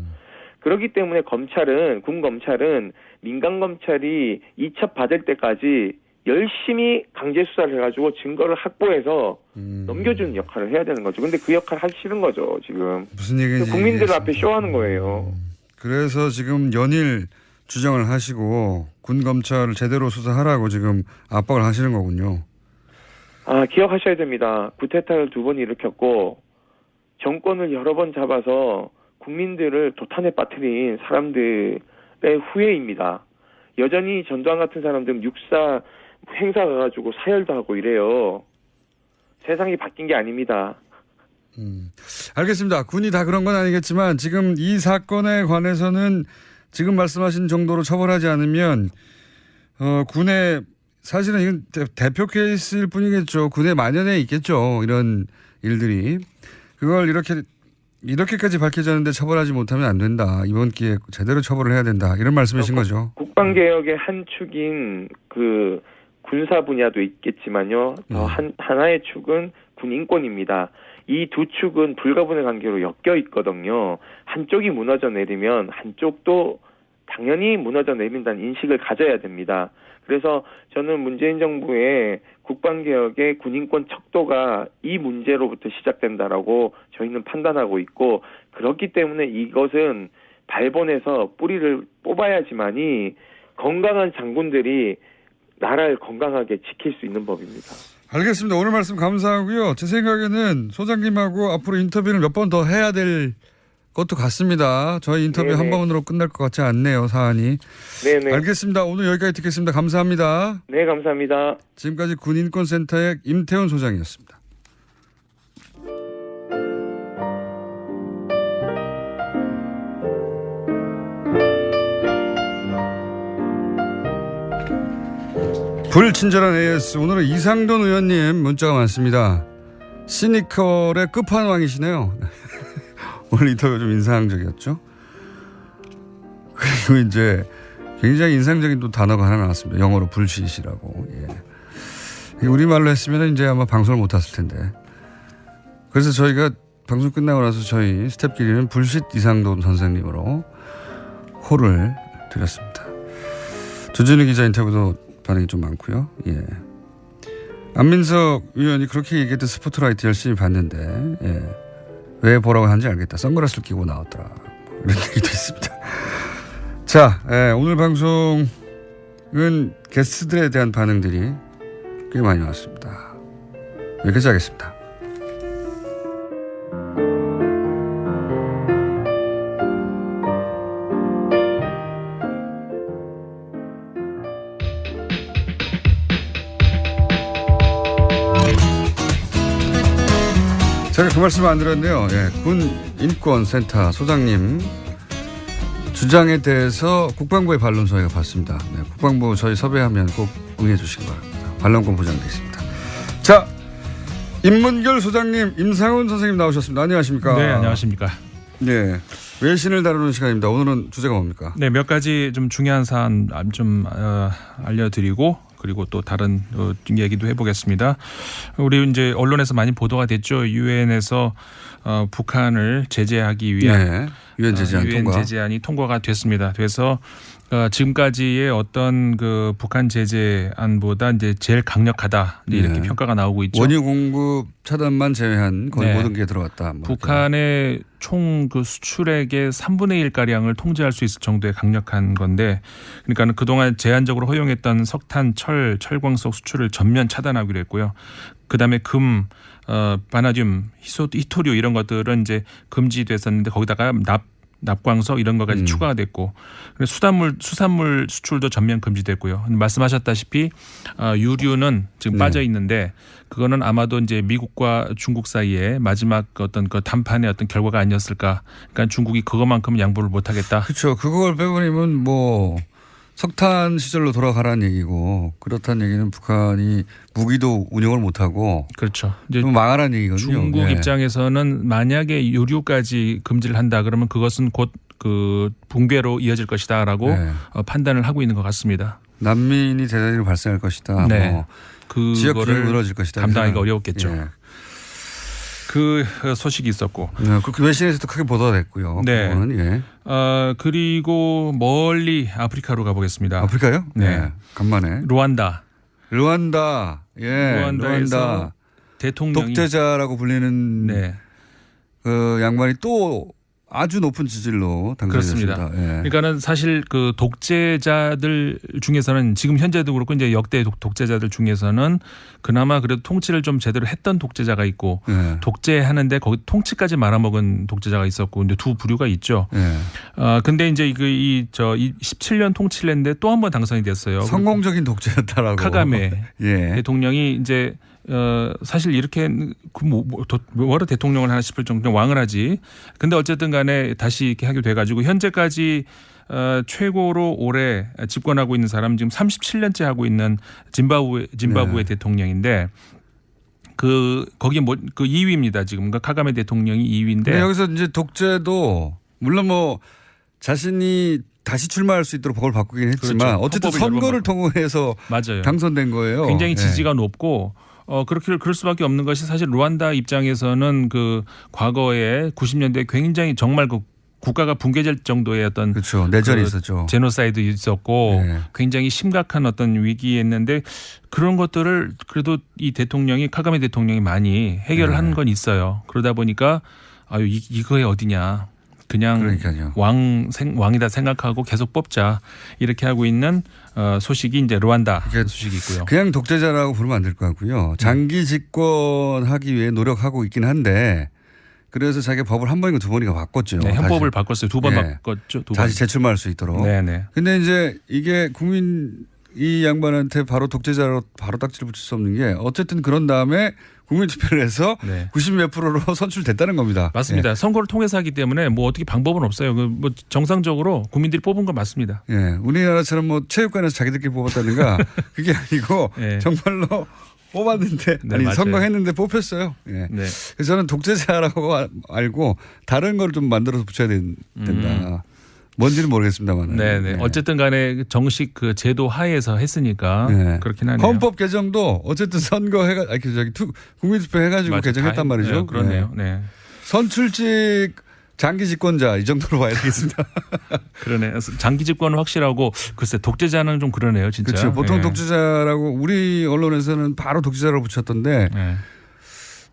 그렇기 때문에 군 검찰은 민간 검찰이 이첩 받을 때까지 열심히 강제 수사를 해가지고 증거를 확보해서 넘겨주는 역할을 해야 되는 거죠. 근데 그 역할을 하기 싫은 거죠, 지금. 무슨 얘기인지 국민들 앞에 쇼하는 거예요. 그래서 지금 연일 주장을 하시고 군 검찰을 제대로 수사하라고 지금 압박을 하시는 거군요. 아, 기억하셔야 됩니다. 구테타를 2번 일으켰고 정권을 여러 번 잡아서 국민들을 도탄에 빠뜨린 사람들의 후예입니다. 여전히 전두환 같은 사람들은 육사 행사 가가지고 사열도 하고 이래요. 세상이 바뀐 게 아닙니다. 알겠습니다. 군이 다 그런 건 아니겠지만 지금 이 사건에 관해서는 지금 말씀하신 정도로 처벌하지 않으면 군의 사실은 이건 대표 케이스일 뿐이겠죠. 군의 만연해 있겠죠. 이런 일들이. 그걸 이렇게까지 밝혀졌는데 처벌하지 못하면 안 된다. 이번 기회에 제대로 처벌을 해야 된다. 이런 말씀이신 거죠. 국방개혁의 한 축인 그 군사 분야도 있겠지만요. 하나의 축은 군 인권입니다. 이 두 축은 불가분의 관계로 엮여 있거든요. 한쪽이 무너져 내리면 한쪽도 당연히 무너져 내린다는 인식을 가져야 됩니다. 그래서 저는 문재인 정부의 국방개혁의 군인권 척도가 이 문제로부터 시작된다라고 저희는 판단하고 있고, 그렇기 때문에 이것은 발본에서 뿌리를 뽑아야지만이 건강한 장군들이 나라를 건강하게 지킬 수 있는 법입니다. 알겠습니다. 오늘 말씀 감사하고요. 제 생각에는 소장님하고 앞으로 인터뷰를 몇 번 더 해야 될 것도 같습니다. 저희 인터뷰 한 번으로 끝날 것 같지 않네요, 사안이. 네네. 알겠습니다. 오늘 여기까지 듣겠습니다. 감사합니다. 네, 감사합니다. 지금까지 군인권센터의 임태훈 소장이었습니다. 불친절한 AS. 오늘은 이상돈 의원님 문자가 많습니다. 시니컬의 끝판왕이시네요. 오늘 인터뷰 좀 인상적이었죠. 그리고 이제 굉장히 인상적인 또 단어가 하나 나왔습니다. 영어로 불시시라고. 예. 우리말로 했으면 이제 아마 방송을 못 했을 텐데. 그래서 저희가 방송 끝나고 나서 저희 스태프끼리는 불쉿 이상돈 선생님으로 호를 드렸습니다. 조준희 기자 인터뷰도 반응이 좀 많고요. 예. 안민석 의원이 그렇게 얘기했던 스포트라이트 열심히 봤는데, 예. 왜 보라고 하는지 알겠다. 선글라스를 끼고 나왔더라. 이런 얘기도 있습니다. 자, 예, 오늘 방송은 게스트들에 대한 반응들이 꽤 많이 왔습니다. 여기까지 하겠습니다. 제가 그 말씀을 안 드렸는데요. 예, 군인권센터 소장님 주장에 대해서 국방부의 반론 저희가 받습니다. 네, 국방부 저희 섭외하면 꼭 응해 주시기 바랍니다. 반론권 보장되어 있습니다. 자, 인문결 소장님, 임상훈 선생님 나오셨습니다. 안녕하십니까? 네, 안녕하십니까? 네, 외신을 다루는 시간입니다. 오늘은 주제가 뭡니까? 네, 몇 가지 좀 중요한 사안 좀 알려드리고, 그리고 또 다른 얘기도 해보겠습니다. 우리 이제 언론에서 많이 보도가 됐죠. 유엔에서 북한을 제재하기 위한 네, 유엔 제재안 통과. 제재안이 통과가 됐습니다. 그래서 지금까지의 어떤 그 북한 제재안보다 이제 제일 강력하다 이렇게 평가가 나오고 있죠. 원유 공급 차단만 제외한 거의 네. 모든 게 들어갔다. 뭐 북한의 총 그 수출액의 3분의 1 가량을 통제할 수 있을 정도의 강력한 건데, 그러니까 그동안 제한적으로 허용했던 석탄, 철광석 수출을 전면 차단하기로 했고요. 그다음에 금, 바나듐, 히토류 이런 것들은 이제 금지됐었는데 거기다가 납광석 이런 것까지 추가가 됐고, 수산물 수출도 전면 금지됐고요. 말씀하셨다시피 유류는 지금 빠져 있는데 그거는 아마도 이제 미국과 중국 사이에 마지막 어떤 그 담판의 어떤 결과가 아니었을까. 그러니까 중국이 그것만큼 양보를 못하겠다. 그렇죠. 그걸 빼버리면 뭐 석탄 시절로 돌아가라는 얘기고, 그렇다는 얘기는 북한이 무기도 운영을 못하고 그렇죠. 이제 망하라는 얘기거든요. 중국 네. 입장에서는 만약에 유류까지 금지를 한다 그러면 그것은 곧 그 붕괴로 이어질 것이다라고 네. 판단을 하고 있는 것 같습니다. 난민이 대단히 발생할 것이다. 네. 뭐 지역 기후가 늘어질 것이다. 감당하기가 어려웠겠죠. 예. 그 소식이 있었고. 네, 그 외신에서도 크게 보도가 됐고요. 네. 그거는, 예. 그리고 멀리 아프리카로 가보겠습니다. 아프리카요? 네. 간만에. 루안다. 예. 루안다에서 루안다. 대통령이 독재자라고 불리는 네. 그 양반이 또 아주 높은 지지로 당선됐습니다. 그렇습니다. 예. 그러니까는 사실 그 독재자들 중에서는 지금 현재도 그렇고 이제 역대 독재자들 중에서는 그나마 그래도 통치를 좀 제대로 했던 독재자가 있고 예. 독재하는데 거기 통치까지 말아먹은 독재자가 있었고 이제 두 부류가 있죠. 예. 근데 이제 이 17년 통치를 했는데 또 한 번 당선이 됐어요. 성공적인 독재였다라고. 카가메 예. 대통령이 이제 사실 이렇게 뭐하러 대통령을 하나 싶을 정도로 왕을 하지. 근데 어쨌든 간에 다시 이렇게 하게 돼가지고 현재까지 최고로 오래 집권하고 있는 사람 지금 37년째 하고 있는 짐바브웨 네. 대통령인데 거기 그 2위입니다 지금. 그러니까 카가메 대통령이 2위인데. 근데 여기서 이제 독재도 물론 뭐 자신이 다시 출마할 수 있도록 법을 바꾸긴 했지만 그렇죠. 어쨌든 선거를 통해서 맞아요. 당선된 거예요. 굉장히 지지가 예. 높고. 그럴 수밖에 없는 것이 사실 루안다 입장에서는 그 과거에 90년대 굉장히 정말 그 국가가 붕괴될 정도의 어떤 그렇죠. 내전이 있었죠. 제노사이드 있었고 네. 굉장히 심각한 어떤 위기였는데 그런 것들을 그래도 이 카가메 대통령이 많이 해결을 한 건 있어요. 그러다 보니까 이거에 어디냐. 그냥 그러니까요. 왕이다 생각하고 계속 뽑자 이렇게 하고 있는 소식이 이제 루안다 소식이 있고요. 그냥 독재자라고 부르면 안 될 것 같고요. 장기 집권하기 위해 노력하고 있긴 한데 그래서 자기가 법을 한 번인가 두 번인가 바꿨죠. 네, 헌법을 바꿨어요. 두 번 바꿨죠. 다시 재출마할 수 있도록. 네네. 근데 이제 이게 이 양반한테 바로 독재자로 바로 딱지를 붙일 수 없는 게 어쨌든 그런 다음에 국민투표를 해서 90몇 %로 선출됐다는 겁니다. 맞습니다. 예. 선거를 통해서 하기 때문에 뭐 어떻게 방법은 없어요. 뭐 정상적으로 국민들이 뽑은 건 맞습니다. 예, 우리나라처럼 뭐 체육관에서 자기들끼리 뽑았다든가 그게 아니고 예. 정말로 뽑았는데 맞아요. 선거했는데 뽑혔어요. 예. 네. 그래서 저는 독재자라고 알고 다른 걸 좀 만들어서 붙여야 된다. 뭔지는 모르겠습니다만. 네네. 어쨌든 간에 정식 그 제도 하에서 했으니까 그렇긴 하네요. 헌법 개정도 어쨌든 국민투표 해가지고 맞아, 개정했단 말이죠. 네, 그렇네요. 네. 선출직 장기 집권자 이 정도로 봐야 되겠습니다. 그러네. 장기 집권은 확실하고 글쎄 독재자는 좀 그러네요, 진짜. 그렇죠. 보통 네. 독재자라고 우리 언론에서는 바로 독재자라고 붙였던데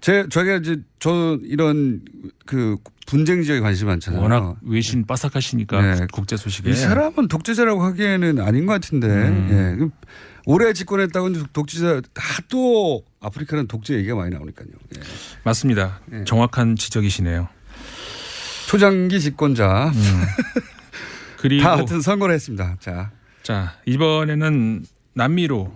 저희가 이제 이런 그 분쟁 지역에 관심이 많잖아요. 워낙 외신 빠삭하시니까 국제 소식에. 이 사람은 독재자라고 하기에는 아닌 것 같은데 예. 오래 집권했다고 독재자 또 아프리카는 독재 얘기가 많이 나오니까요. 예. 맞습니다. 정확한 지적이시네요. 초장기 집권자. 그리고 다 같은 선거를 했습니다. 자 이번에는 남미로.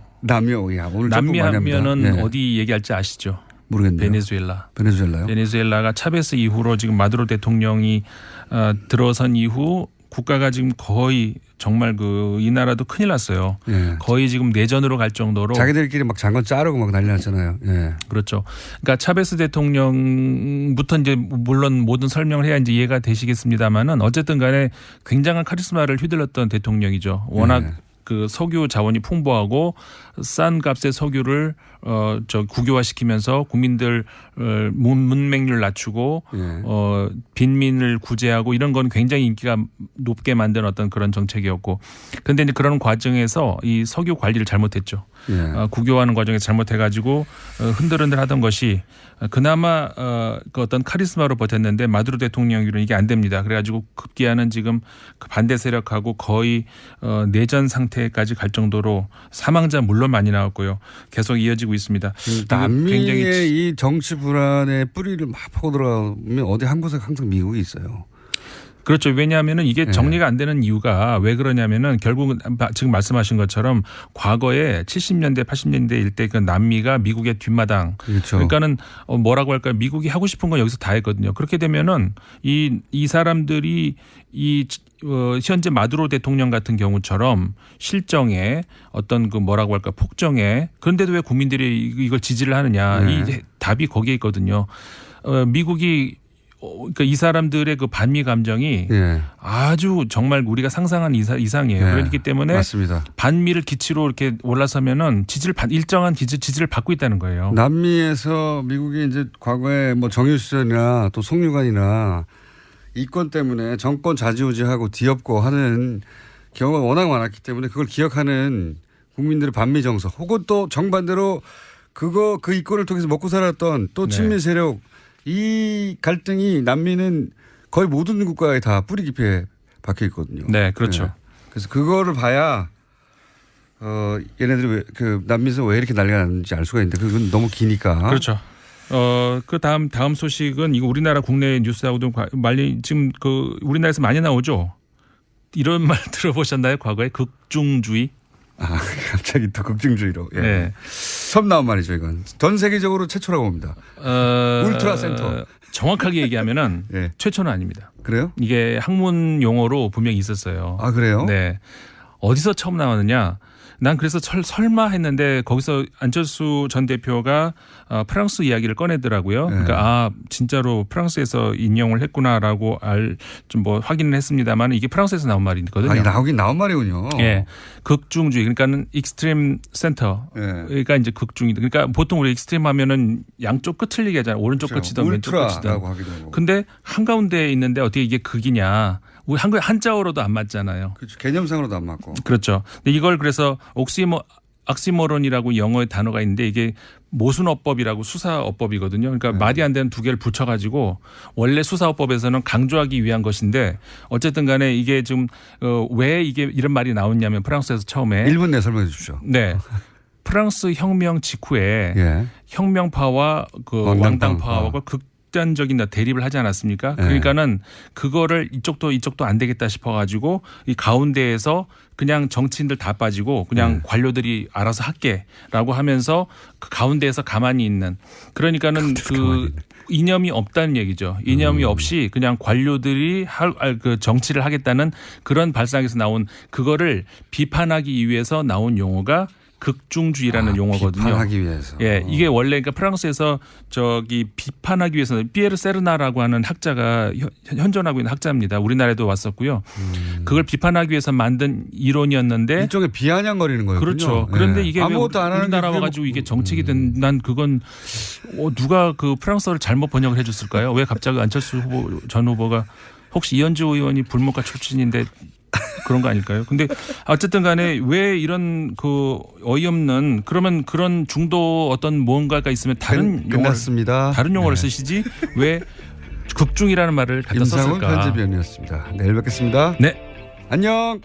오늘 남미 하면은 예. 어디 얘기할지 아시죠? 모르겠네요. 베네수엘라요? 베네수엘라가 차베스 이후로 지금 마두로 대통령이 들어선 이후 국가가 지금 거의 정말 이 나라도 큰일 났어요. 예. 거의 지금 내전으로 갈 정도로 자기들끼리 막 장관 자르고 막 난리 났잖아요. 예. 그렇죠. 그러니까 차베스 대통령부터 이제 물론 모든 설명을 해야 이제 이해가 되시겠습니다만은 어쨌든 간에 굉장한 카리스마를 휘둘렀던 대통령이죠. 워낙 그 석유 자원이 풍부하고 싼 값의 석유를 저 국유화시키면서 국민들 문맹률 낮추고 빈민을 구제하고 이런 건 굉장히 인기가 높게 만든 어떤 그런 정책이었고, 그런데 이제 그런 과정에서 이 석유 관리를 잘못했죠. 국유화하는 과정에서 잘못해가지고 흔들흔들하던 것이 그나마 그 어떤 카리스마로 버텼는데 마두로 대통령으로는 이게 안 됩니다. 그래가지고 급기야는 지금 그 반대 세력하고 거의 내전 상태까지 갈 정도로 사망자 물론 많이 나왔고요. 계속 이어지고 있습니다. 남미의 이 정치 불안의 뿌리를 막 파고 들어가면 어디 한 곳에 항상 미국이 있어요. 그렇죠. 왜냐하면은 이게 정리가 안 되는 이유가 왜 그러냐면은 결국은 지금 말씀하신 것처럼 과거에 70년대, 80년대 일대 그 남미가 미국의 뒷마당. 그렇죠. 그러니까는 뭐라고 할까요? 미국이 하고 싶은 건 여기서 다 했거든요. 그렇게 되면은 이 사람들이 현재 마두로 대통령 같은 경우처럼 실정에 어떤 그 뭐라고 할까 폭정에, 그런데도 왜 국민들이 이걸 지지를 하느냐. 이 답이 거기에 있거든요. 미국이 그러니까 이 사람들의 그 반미 감정이 아주 정말 우리가 상상한 이상이에요. 그렇기 때문에 맞습니다. 반미를 기치로 이렇게 올라서면은 일정한 지지를 받고 있다는 거예요. 남미에서 미국이 이제 과거에 뭐 정유시절이나 또 송유관이나 이권 때문에 정권 좌지우지하고 뒤엎고 하는 경우가 워낙 많았기 때문에 그걸 기억하는 국민들의 반미 정서, 혹은 또 정반대로 그 이권을 통해서 먹고 살았던 또 친미 세력, 이 갈등이 남미는 거의 모든 국가에 다 뿌리 깊이 박혀 있거든요. 네, 그렇죠. 그래서 그거를 봐야 얘네들이 남미에서 왜 이렇게 난리가 났는지 알 수가 있는데 그건 너무 기니까. 그렇죠. 그 다음 소식은 이거 우리나라 국내 뉴스하고도 지금 그 우리나라에서 많이 나오죠. 이런 말 들어보셨나요? 과거에 극중주의. 갑자기 또 극중주의로. 처음 나온 말이죠, 이건. 전 세계적으로 최초라고 봅니다. 울트라 센터. 정확하게 얘기하면은 최초는 아닙니다. 그래요? 이게 학문 용어로 분명히 있었어요. 아, 그래요? 네. 어디서 처음 나왔느냐? 난 그래서 설마 했는데 거기서 안철수 전 대표가 프랑스 이야기를 꺼내더라고요. 그러니까 진짜로 프랑스에서 인용을 했구나라고 좀 뭐 확인을 했습니다만 이게 프랑스에서 나온 말이거든요. 나오긴 나온 말이군요. 예, 극중주의, 그러니까는 익스트림 센터. 그러니까 이제 극중이. 그러니까 보통 우리 익스트림 하면은 양쪽 끝을 얘기하잖아요. 오른쪽 끝이든 왼쪽 끝이든. 근데 한 가운데에 있는데 어떻게 이게 극이냐? 우리 한자어로도 안 맞잖아요. 그렇죠. 개념상으로도 안 맞고. 그렇죠. 근데 이걸 그래서 악시모론이라고 영어의 단어가 있는데 이게 모순어법이라고 수사어법이거든요. 그러니까 말이 안 되는 두 개를 붙여가지고 원래 수사어법에서는 강조하기 위한 것인데 어쨌든 간에 이게 지금 왜 이게 이런 말이 나왔냐면 프랑스에서 처음에 1분 내 설명해 주십시오. 네. 프랑스 혁명 직후에 혁명파와 그 왕당파와 극단적인 대립을 하지 않았습니까? 그러니까는 그거를 이쪽도 안 되겠다 싶어가지고 이 가운데에서 그냥 정치인들 다 빠지고 그냥 관료들이 알아서 할게라고 하면서 그 가운데에서 가만히 있는, 그러니까는 그 이념이 없다는 얘기죠. 이념이 없이 그냥 관료들이 그 정치를 하겠다는 그런 발상에서 나온, 그거를 비판하기 위해서 나온 용어가 극중주의라는 용어거든요. 비판하기 위해서. 예, 이게 원래 그러니까 프랑스에서 비판하기 위해서 피에르 세르나라고 하는 학자가 현존하고 있는 학자입니다. 우리나라에도 왔었고요. 그걸 비판하기 위해서 만든 이론이었는데 일종의 비아냥거리는 거예요. 그렇죠. 그런데 이게 아무것도 안 하는 우리나라 와가지고 이게 정책이 된, 난 그건 누가 그 프랑스어를 잘못 번역을 해줬을까요? 왜 갑자기 안철수 전 후보가, 혹시 이현주 의원이 불문과 출신인데 그런 거 아닐까요? 근데 어쨌든 간에 왜 이런 그 어이없는, 그러면 그런 중도 어떤 뭔가가 있으면 다른 용어를 쓰시지 왜 극중이라는 말을 갖다 썼을까? 임상훈 편집위원이었습니다. 내일 뵙겠습니다. 네. 안녕.